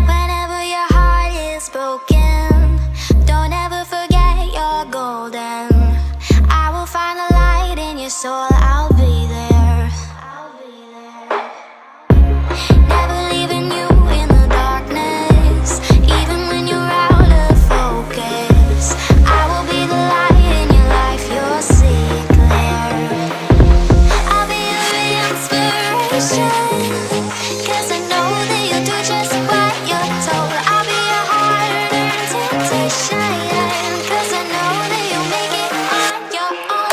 Whenever your heart is broken, don't ever forget you're golden. I will find the light in your soul, I'll be there. Never leaving you in the darkness, even when you're out of focus. I will be the light in your life, you'll see it clear. I'll be your inspiration, 'cause I know that you'll do just what you're told. I'll be your hard-earned temptation, 'cause I know that you'll make it on your own.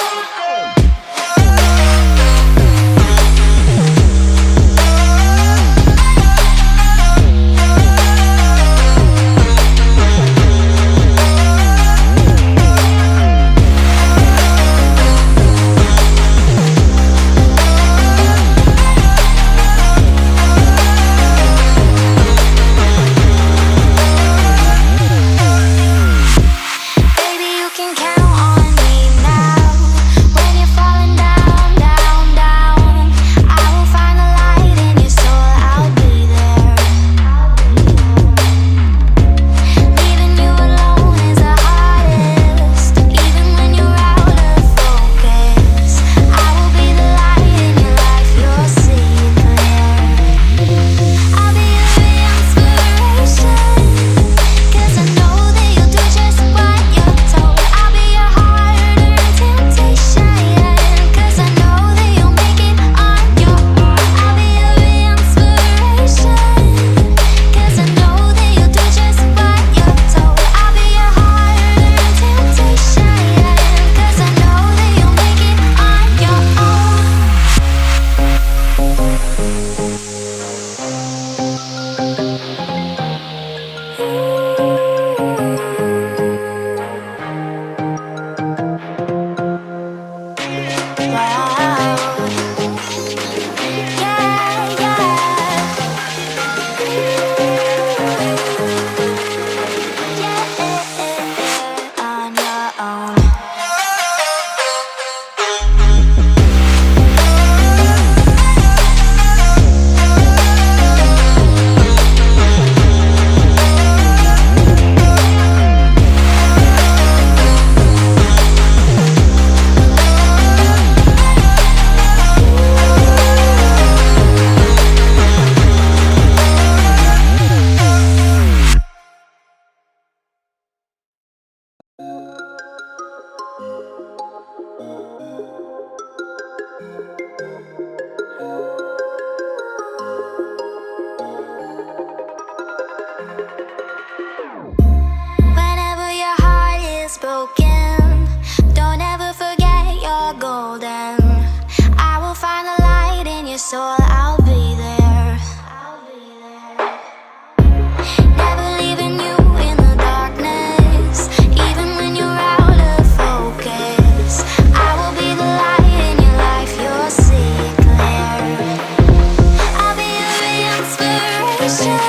Baby, you can count on me now. When you're falling down, down, down, I will find the light in your soul, I'll be there. Leaving you alone is the hardest, even when you're out of focus. I will be the light in your life, you'll see it clear. I'll be your inspiration, 'cause I know that you'll do just what you're told. I'll be your hard-earned temptation, 'cause I know that you'll make it on your own. I'll be your inspiration, 'cause I know that you'll do just what you're told. I'll be your hard-earned temptation, 'cause I know that you'll make it on your own. On your own. Whenever your heart is broken, don't ever forget you're golden. I will find the light in your soul, I'll be there. Never leaving you in the darkness, even when you're out of focus. I will be the light in your life, you'll see it clear. I'll be your inspiration,